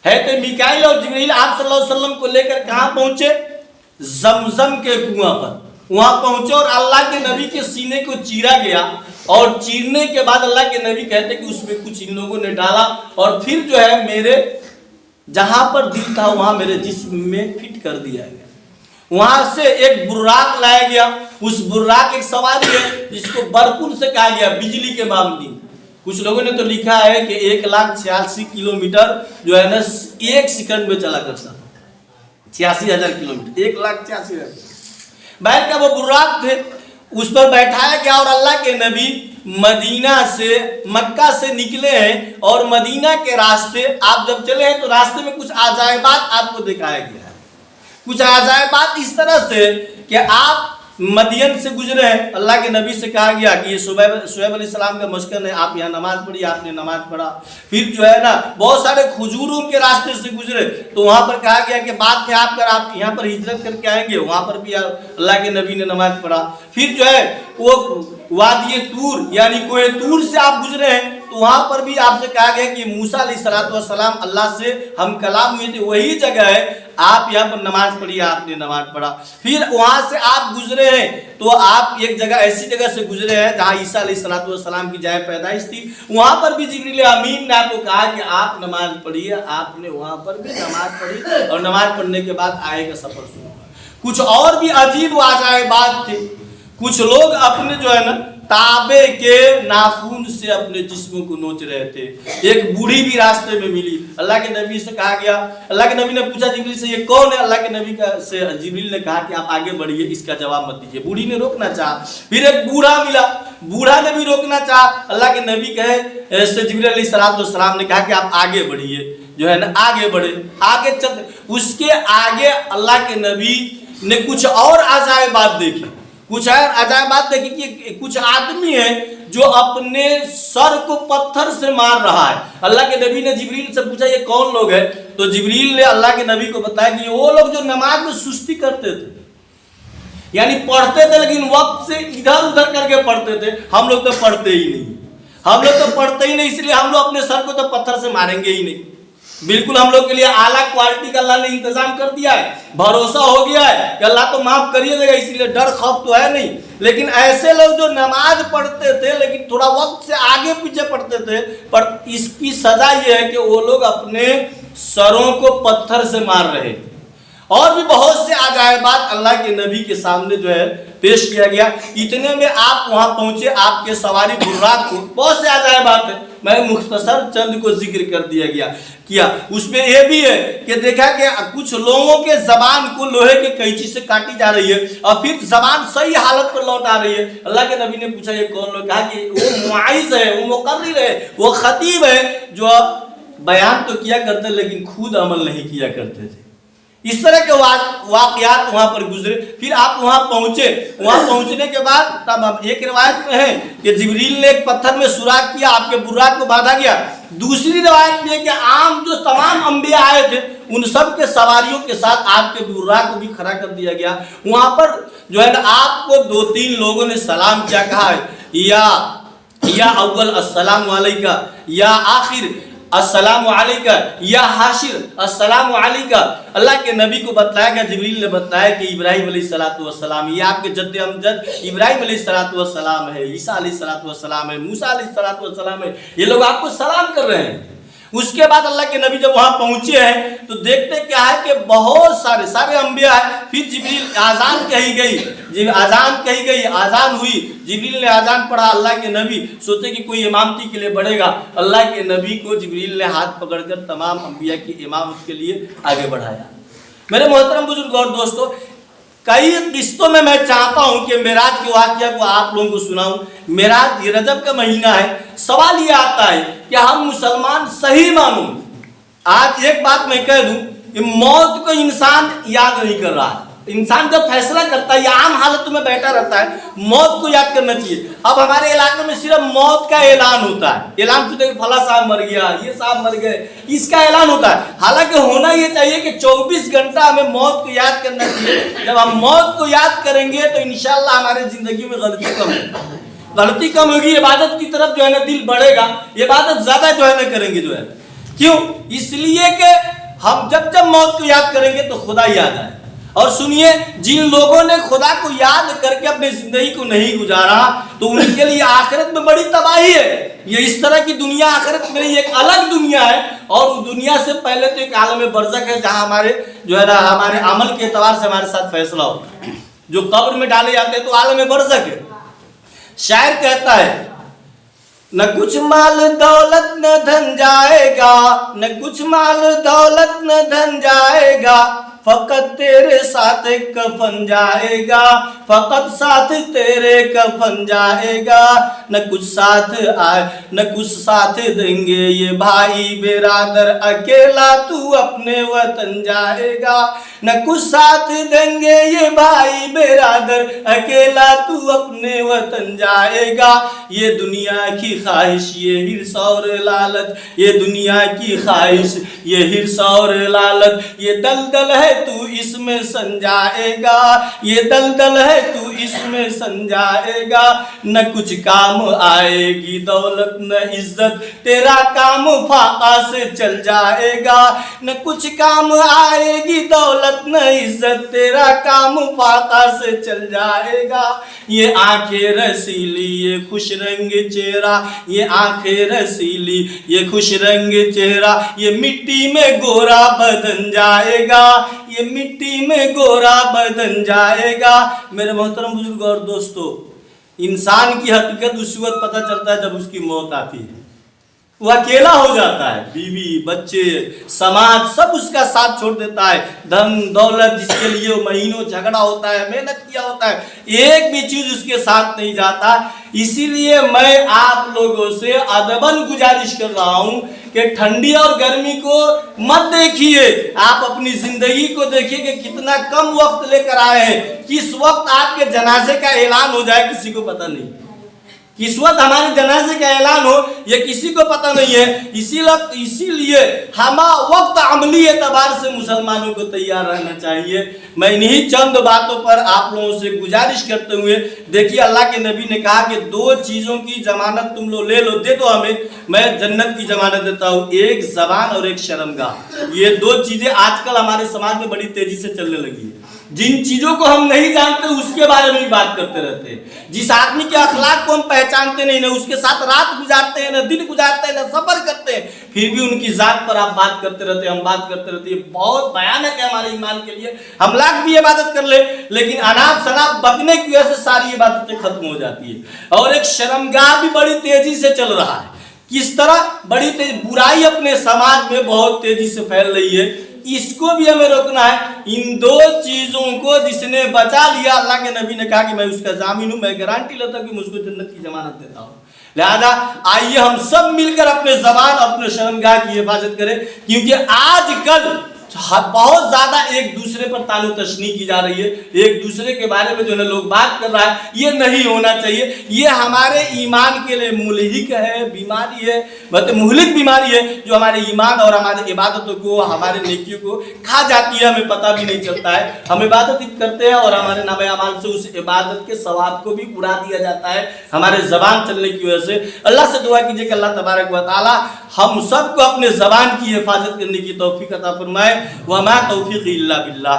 ہے تو میکائیل اور جبریل آپ صلی اللہ علیہ وسلم کو لے کر کہاں پہنچے؟ زمزم کے کنواں پر وہاں پہنچے اور اللہ کے نبی کے سینے کو چیرا گیا اور چیرنے کے بعد اللہ کے نبی کہتے کہ اس میں کچھ ان لوگوں نے ڈالا اور پھر جو ہے میرے جہاں پر دل تھا وہاں میرے جسم میں فٹ کر دیا گیا. وہاں سے ایک براق لایا گیا. اس براق ایک سواری ہے جس کو برقن سے کہا گیا, بجلی کے مانندی. کچھ لوگوں نے تو لکھا ہے کہ 1,86,000 کلومیٹر جو ہے نا ایک سیکنڈ میں چلا کرتا, 86,000 کلومیٹر, 1,86,000. بیٹھ کا وہ براق تھے, اس پر بیٹھایا گیا اور اللہ کے نبی مدینہ سے مکہ سے نکلے ہیں اور مدینہ کے راستے آپ جب چلے ہیں تو راستے میں کچھ عجائبات آپ کو دکھایا گیا ہے. کچھ عجائبات اس طرح سے کہ آپ مدین سے گزرے ہیں, اللہ کے نبی سے کہا گیا کہ یہ شعیب علیہ السلام کا مسکن ہے, آپ یہاں نماز پڑھی, آپ نے نماز پڑھا. پھر جو ہے نا بہت سارے کھجوروں کے راستے سے گزرے تو وہاں پر کہا گیا کہ بات ہے آپ یہاں پر ہجرت کر کے آئیں گے, وہاں پر بھی اللہ کے نبی نے نماز پڑھا. پھر جو ہے وہ وادی طور یعنی کوہ طور سے آپ گزرے ہیں تو وہاں پر بھی آپ سے کہا گیا کہ موسیٰ علیہ السلام اللہ سے ہم کلام ہوئے تھے, وہی جگہ ہے, آپ یہاں پر نماز پڑھی, آپ نے نماز پڑھا. پھر وہاں سے آپ گزرے ہیں تو آپ ایک جگہ ایسی جگہ سے گزرے ہیں جہاں عیسیٰ علیہ السلام کی جائے پیدائش تھی, وہاں پر بھی جبریل امین نے آپ کو کہا کہ آپ نماز پڑھیے, آپ نے وہاں پر بھی نماز پڑھی اور نماز پڑھنے کے بعد آئے کا سفر شروع. کچھ اور بھی عجیب و عجائبات تھے. کچھ لوگ اپنے جو ہے نا تابے کے ناخون سے اپنے جسموں کو نوچ رہے تھے. ایک بوڑھی بھی راستے میں ملی, اللہ کے نبی سے کہا گیا, اللہ کے نبی نے پوچھا جبریل سے یہ کون ہے؟ اللہ کے نبی سے جبریل نے کہا کہ آپ آگے بڑھیے, اس کا جواب مت دیجیے. بوڑھی نے روکنا چاہا. پھر ایک بوڑھا ملا, بوڑھا نے بھی روکنا چاہا. اللہ کے نبی کہے سے جبریل علیہ السلام نے کہا کہ آپ آگے بڑھیے, جو ہے نا آگے بڑھے, آگے چل. اس کے آگے اللہ کے نبی نے کچھ اور عجائبات دیکھی. کچھ اور عجائبات دیکھی کہ کچھ آدمی ہیں جو اپنے سر کو پتھر سے مار رہا ہے. اللہ کے نبی نے جبریل سے پوچھا یہ کون لوگ ہیں؟ تو جبریل نے اللہ کے نبی کو بتایا کہ وہ لوگ جو نماز میں سستی کرتے تھے, یعنی پڑھتے تھے لیکن وقت سے ادھر ادھر کر کے پڑھتے تھے. ہم لوگ تو پڑھتے ہی نہیں, ہم لوگ تو پڑھتے ہی نہیں, اس لیے ہم لوگ اپنے سر کو تو پتھر سے ماریں گے ہی نہیں. بالکل ہم لوگ کے لیے اعلیٰ کوالٹی کا اللہ نے انتظام کر دیا ہے, بھروسہ ہو گیا ہے کہ اللہ تو معاف کریے دے گا, اس لیے ڈر خوف تو ہے نہیں. لیکن ایسے لوگ جو نماز پڑھتے تھے لیکن تھوڑا وقت سے آگے پیچھے پڑھتے تھے, پر اس کی سزا یہ ہے کہ وہ لوگ اپنے سروں کو پتھر سے مار رہے تھے. اور بھی بہت سے عجائبات اللہ کے نبی کے سامنے جو ہے پیش کیا گیا. اتنے میں آپ وہاں پہنچے, آپ کے سواری براق کو, بہت سے عجائبات ہیں, میں مختصر چند کو ذکر کر دیا گیا کیا. اس میں یہ بھی ہے کہ دیکھا کہ کچھ لوگوں کے زبان کو لوہے کے قینچی سے کاٹی جا رہی ہے اور پھر زبان صحیح حالت پر لوٹ آ رہی ہے. اللہ کے نبی نے پوچھا یہ کون لوگ؟ کہا کہ وہ معائز ہے, وہ مقرر ہے, وہ خطیب ہے جو بیان تو کیا کرتے لیکن خود عمل نہیں کیا کرتے تھے. اس طرح کے واقعات وہاں پر گزرے. پھر آپ وہاں پہنچے, وہاں پہنچنے کے بعد تب ایک روایت میں ہے کہ جبریل نے ایک پتھر میں سوراخ کیا, آپ کے براق کو باندھا گیا. دوسری روایت میں ہے کہ عام جو تمام انبیاء آئے تھے ان سب کے سواریوں کے ساتھ آپ کے براق کو بھی کھڑا کر دیا گیا. وہاں پر جو ہے نا آپ کو 2-3 لوگوں نے سلام کیا, کہا ہے یا اول السلام علیکہ, یا آخر السلام علیکہ, یا حاشر السلام علیکہ. اللہ کے نبی کو بتلایا گیا, جبریل نے بتلایا کہ ابراہیم علیہ السلام, یہ آپ کے جد امجد ابراہیم علیہ السلام ہے, عیسیٰ علیہ السلام ہے, موسیٰ علیہ السلام ہے, یہ لوگ آپ کو سلام کر رہے ہیں. اس کے بعد اللہ کے نبی جب وہاں پہنچے ہیں تو دیکھتے کیا ہے کہ بہت سارے انبیاء ہیں. پھر جبریل آذان کہی گئی, آذان ہوئی, جبریل نے آذان پڑھا. اللہ کے نبی سوچے کہ کوئی امامتی کے لیے بڑھے گا, اللہ کے نبی کو جبریل نے ہاتھ پکڑ کر تمام انبیاء کی امامت کے لیے آگے بڑھایا. میرے محترم بزرگ اور دوستو, کئی قسطوں میں چاہتا ہوں کہ معراج کے واقعہ کو آپ لوگوں کو سناؤں. معراج یہ رجب کا مہینہ ہے. سوال یہ آتا ہے کہ ہم مسلمان صحیح مانوں. آج ایک بات میں کہہ دوں کہ موت کو انسان یاد نہیں کر رہا ہے. انسان جب فیصلہ کرتا ہے یا عام حالت میں بیٹھا رہتا ہے, موت کو یاد کرنا چاہیے. اب ہمارے علاقے میں صرف موت کا اعلان ہوتا ہے, اعلان ہوتا ہے کہ فلاں صاحب مر گیا, یہ صاحب مر گئے, اس کا اعلان ہوتا ہے. حالانکہ ہونا یہ چاہیے کہ 24 گھنٹہ ہمیں موت کو یاد کرنا چاہیے. جب ہم موت کو یاد کریں گے تو انشاءاللہ ہمارے زندگی میں غلطی کم ہوگی, عبادت کی طرف جو ہے نا دل بڑھے گا, عبادت زیادہ جو ہے نا کریں گے جو ہے. کیوں؟ اس لیے کہ ہم جب جب موت کو یاد کریں گے تو خدا یاد آئے. اور سنیے، جن لوگوں نے خدا کو یاد کر کے اپنی زندگی کو نہیں گزارا تو ان کے لیے آخرت میں بڑی تباہی ہے. یہ اس طرح کی دنیا آخرت میں ایک الگ دنیا ہے، اور اس دنیا سے پہلے تو ایک عالم برزخ ہے جہاں ہمارے جو ہے نا ہمارے عمل کے اعتبار سے ہمارے ساتھ فیصلہ ہوتا ہے. جو قبر میں ڈالے جاتے ہیں تو عالم برزخ ہے. شاعر کہتا ہے نہ کچھ مال دولت نہ دھن جائے گا، نہ کچھ مال دولت نہ دھن جائے گا، فقط تیرے ساتھ کفن جائے گا، فقط ساتھ تیرے کفن جائے گا. نہ کچھ ساتھ آئے نہ کچھ ساتھ دیں گے یہ بھائی برادر، اکیلا تو اپنے وطن جائے گا. نہ کچھ ساتھ دیں گے یہ بھائی برادر، اکیلا تو اپنے وطن جائے گا. یہ دنیا کی خواہش، یہ ہرس اور لالچ، یہ دنیا کی خواہش، یہ ہرس اور لالچ، یہ دلدل ہے تو اس میں سنجائے گا، یہ دلدل ہے تو اس میں سنجائے گا. نہ کچھ کام آئے گی دولت نہ عزت، تیرا کام فاقہ سے چل جائے گا. نہ کچھ کام آئے گی دولت نہ عزت، تیرا کام فاقہ سے چل جائے گا. یہ آنکھیں رسیلی یہ خوش رنگ چہرہ، یہ آنکھیں رسیلی یہ خوش رنگ چہرہ، یہ مٹی میں گورا بدن جائے گا، یہ مٹی میں گورا بدن جائے گا. میرے محترم بزرگ اور دوستو، انسان کی حقیقت اس وقت پتہ چلتا ہے جب اس کی موت آتی ہے. وہ اکیلا ہو جاتا ہے، بیوی بچے سماج سب اس کا ساتھ چھوڑ دیتا ہے. دھن دولت جس کے لیے مہینوں جھگڑا ہوتا ہے، محنت کیا ہوتا ہے، ایک بھی چیز اس کے ساتھ نہیں جاتا. اسی لیے میں آپ لوگوں سے ادباً گزارش کر رہا ہوں کہ ٹھنڈی اور گرمی کو مت دیکھیے، آپ اپنی زندگی کو دیکھیے کہ کتنا کم وقت لے کر آئے ہیں. کس وقت آپ کے جنازے کا اعلان ہو جائے کسی کو پتہ نہیں، کس وقت ہمارے جنازے کا اعلان ہو یہ کسی کو پتہ نہیں ہے. اسی لیے ہم وقت عملی اعتبار سے مسلمانوں کو تیار رہنا چاہیے. میں انہی چند باتوں پر آپ لوگوں سے گزارش کرتے ہوئے، دیکھیے اللہ کے نبی نے کہا کہ دو چیزوں کی ضمانت تم لوگ لے لو، دے دو ہمیں، میں جنت کی ضمانت دیتا ہوں، ایک زبان اور ایک شرمگاہ. یہ دو چیزیں آج کل ہمارے سماج میں بڑی تیزی سے چلنے لگی ہیں. جن چیزوں کو ہم نہیں جانتے اس کے بارے میں بات کرتے رہتے ہیں. جس آدمی کے اخلاق کو ہم پہچانتے نہیں، نہ اس کے ساتھ رات گزارتے ہیں، نہ دن گزارتے ہیں، نہ سفر کرتے ہیں، پھر بھی ان کی ذات پر آپ بات کرتے رہتے ہیں، ہم بات کرتے رہتے ہیں. بہت بھیانک ہے ہمارے ایمان کے لیے. ہم لاکھ بھی عبادت کر لیں لیکن اناپ شناپ بکنے کی وجہ سے ساری عبادتیں ختم ہو جاتی ہے. اور ایک شرمگاہ بھی بڑی تیزی سے چل رہا ہے. کس طرح؟ بڑی برائی اپنے سماج میں بہت تیزی سے پھیل رہی ہے. اس کو بھی ہمیں روکنا ہے. ان دو چیزوں کو جس نے بچا لیا، اللہ کے نبی نے کہا کہ میں اس کا ضامن ہوں، میں گارنٹی لیتا ہوں کہ مجھ کو جنت کی ضمانت دیتا ہوں. لہذا آئیے ہم سب مل کر اپنے زبان اپنے شرمگاہ کی حفاظت کریں، کیونکہ آج کل بہت زیادہ ایک دوسرے پر طعن و تشنیع کی جا رہی ہے. ایک دوسرے کے بارے میں جو ہے لوگ بات کر رہا ہے، یہ نہیں ہونا چاہیے. یہ ہمارے ایمان کے لیے ملحق ہے، بیماری ہے، مہلک بیماری ہے جو ہمارے ایمان اور ہمارے عبادتوں کو، ہمارے نیکیوں کو کھا جاتی ہے. ہمیں پتہ بھی نہیں چلتا ہے. ہم عبادت کرتے ہیں اور ہمارے نامہ اعمال سے اس عبادت کے ثواب کو بھی اڑا دیا جاتا ہے ہمارے زبان چلنے کی وجہ سے. اللہ سے دعا کیجیے کہ اللہ تبارک و تعالی ہم سب کو اپنے زبان کی حفاظت کرنے کی توفیق عطا فرمائے. وما توفیقی الا باللہ.